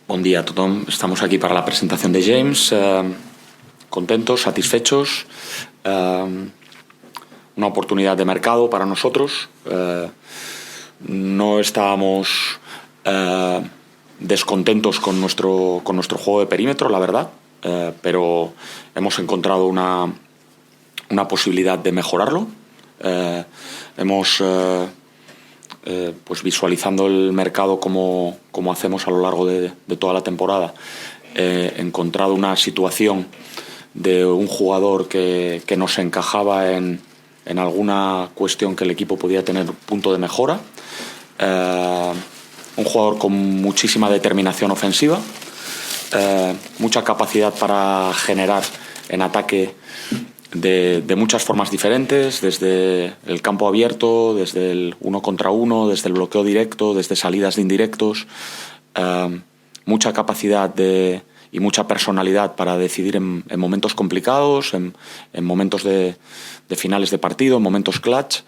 Bon dia a tothom. Estamos aquí para la presentación de James. Contentos, satisfechos. Una oportunidad de mercado para nosotros. No estábamos descontentos con nuestro juego de perímetro, la verdad, pero hemos encontrado una posibilidad de mejorarlo. Hemos pues visualizando el mercado como hacemos a lo largo de toda la temporada, encontrado una situación de un jugador que nos encajaba en alguna cuestión que el equipo podía tener punto de mejora. Un jugador con muchísima determinación ofensiva, mucha capacidad para generar en ataque de muchas formas diferentes, desde el campo abierto, desde el 1 contra 1, desde el bloqueo directo, desde salidas de indirectos, mucha capacidad y mucha personalidad para decidir en momentos complicados, en momentos de finales de partido, en momentos clutch,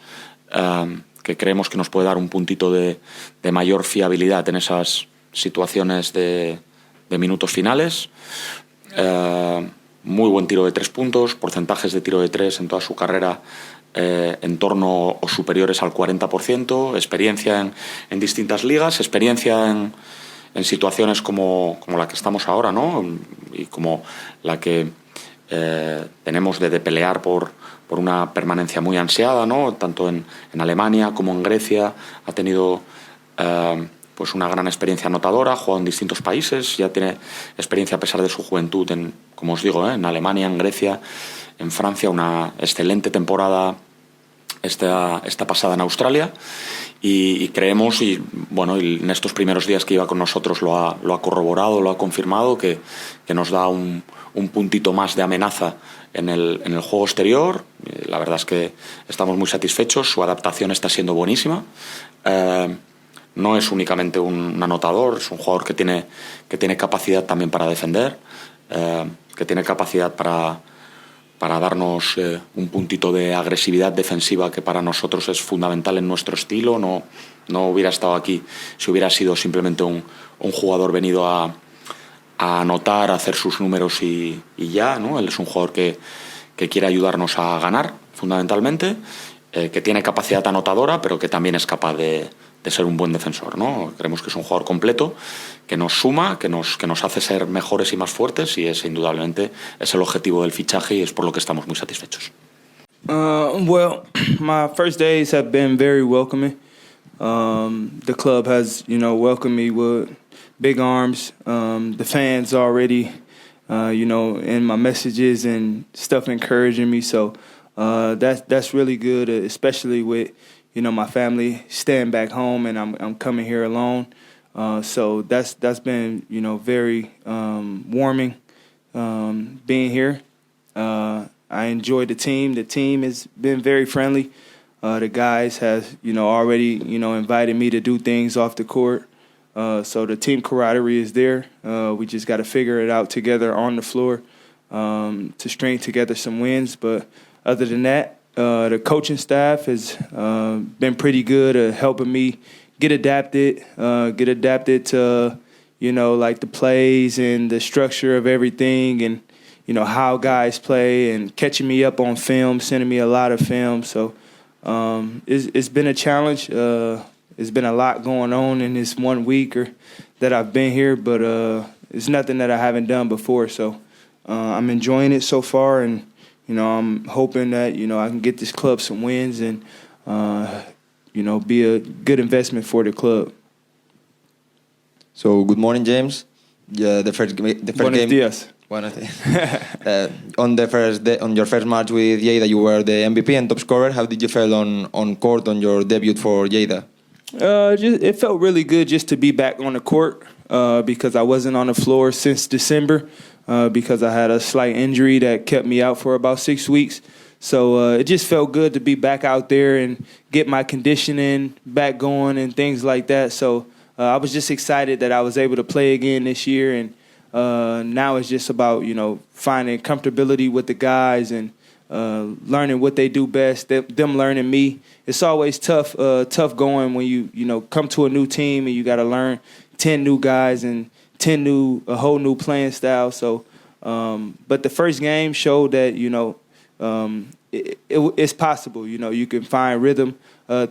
que creemos que nos puede dar un puntito de mayor fiabilidad en esas situaciones de minutos finales. Muy buen tiro de 3 puntos, porcentajes de tiro de 3 en toda su carrera en torno o superiores al 40%, experiencia en distintas ligas, experiencia en situaciones como la que estamos ahora, ¿no? Y como la que tenemos de pelear por una permanencia muy ansiada, ¿no? Tanto en Alemania como en Grecia. Ha tenido pues una gran experiencia anotadora, ha jugado en distintos países, ya tiene experiencia a pesar de su juventud como os digo, en Alemania, en Grecia, en Francia, una excelente temporada esta pasada en Australia, y creemos, y bueno, en estos primeros días que iba con nosotros lo ha corroborado, lo ha confirmado, que nos da un puntito más de amenaza en el juego exterior. La verdad es que estamos muy satisfechos, su adaptación está siendo buenísima. No es únicamente un anotador, es un jugador que tiene capacidad también para defender, que tiene capacidad para darnos un puntito de agresividad defensiva que para nosotros es fundamental en nuestro estilo. No hubiera estado aquí si hubiera sido simplemente un jugador venido a anotar, a hacer sus números y ya, ¿no? Él es un jugador que quiere ayudarnos a ganar, fundamentalmente, que tiene capacidad anotadora, pero que también es capaz de ser un buen defensor, ¿no? Creemos que es un jugador completo, que nos suma, que nos hace ser mejores y más fuertes, y indudablemente es el objetivo del fichaje y es por lo que estamos muy satisfechos. Well, my first days have been very welcoming. The club has, welcomed me with big arms. The fans already, in my messages and stuff encouraging me. So that's really good, especially with my family staying back home, and I'm coming here alone. So that's been very warming being here. I enjoy the team. The team has been very friendly. The guys have already invited me to do things off the court. So the team camaraderie is there. We just got to figure it out together on the floor to string together some wins. But other than that, the coaching staff has been pretty good at helping me get adapted to, like the plays and the structure of everything, and, how guys play, and catching me up on film, sending me a lot of film. So it's been a challenge. It's been a lot going on in this 1 week that I've been here, but it's nothing that I haven't done before. So I'm enjoying it so far, and I'm hoping that, I can get this club some wins and, be a good investment for the club. So, good morning, James. Yeah, the first Buenos game. Días. Buenos días. On your first match with Lleida, you were the MVP and top scorer. How did you feel on court on your debut for Lleida? It felt really good just to be back on the court because I wasn't on the floor since December. Because I had a slight injury that kept me out for about 6 weeks. So it just felt good to be back out there and get my conditioning back going and things like that. So I was just excited that I was able to play again this year. And now it's just about, finding comfortability with the guys and learning what they do best, them learning me. It's always tough going when you come to a new team and you got to learn 10 new guys and a whole new playing style. So, but the first game showed that, it's possible. You can find rhythm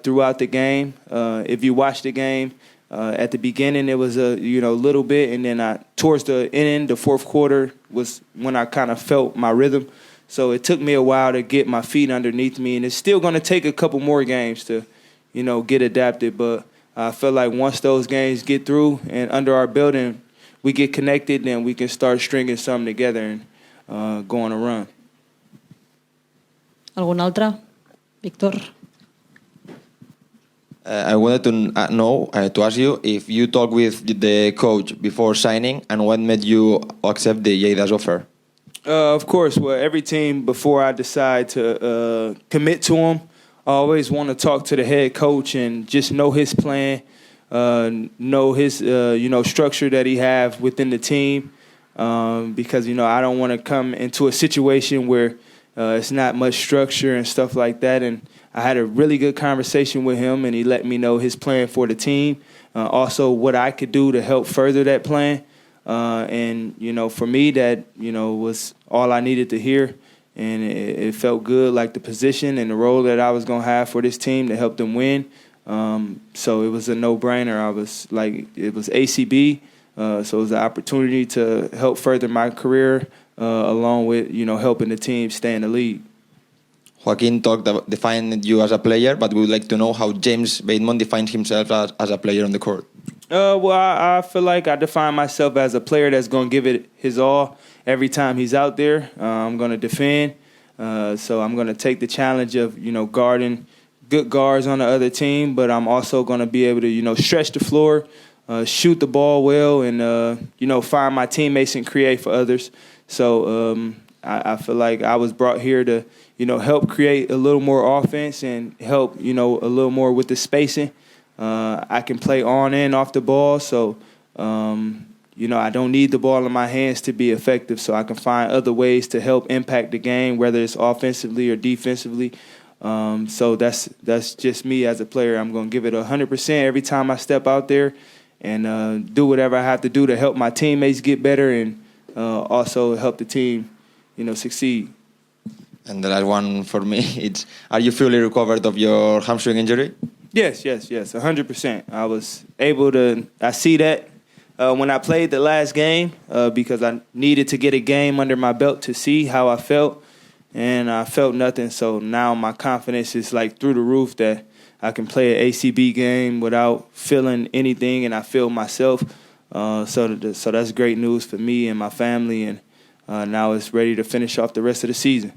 throughout the game. If you watch the game, at the beginning it was a little bit, and then towards the end, the fourth quarter was when I kind of felt my rhythm. So it took me a while to get my feet underneath me, and it's still going to take a couple more games to, get adapted. But I feel like once those games get through and under our belt and we get connected, then we can start stringing something together and go on a run. ¿Algún altre? Víctor? I wanted to know, to ask you if you talked with the coach before signing, and what made you accept the Lleida's offer? Of course. Well, every team, before I decide to commit to them, I always want to talk to the head coach and just know his plan, know his structure that he have within the team, because I don't want to come into a situation where it's not much structure and stuff like that. And I had a really good conversation with him, and he let me know his plan for the team, also what I could do to help further that plan. And for me, that was all I needed to hear, and it felt good, like the position and the role that I was gonna have for this team to help them win. So it was a no-brainer. It was ACB, so it was an opportunity to help further my career, along with helping the team stay in the league. Joaquin defined you as a player, but we would like to know how James Batemon defines himself as a player on the court. Well, I feel like I define myself as a player that's going to give it his all every time he's out there. I'm going to defend, so I'm going to take the challenge of guarding good guards on the other team, but I'm also going to be able to stretch the floor, shoot the ball well, and find my teammates and create for others. So I feel like I was brought here to help create a little more offense and help a little more with the spacing. I can play on and off the ball, so I don't need the ball in my hands to be effective, so I can find other ways to help impact the game, whether it's offensively or defensively. So that's just me as a player. I'm going to give it 100% every time I step out there, and do whatever I have to do to help my teammates get better, and also help the team succeed. And the last one for me, it's, are you fully recovered of your hamstring injury? Yes, 100%. I was able to. I see that when I played the last game, because I needed to get a game under my belt to see how I felt, and I felt nothing. So now my confidence is like through the roof that I can play an ACB game without feeling anything, and I feel myself. So that's great news for me and my family, and now it's ready to finish off the rest of the season.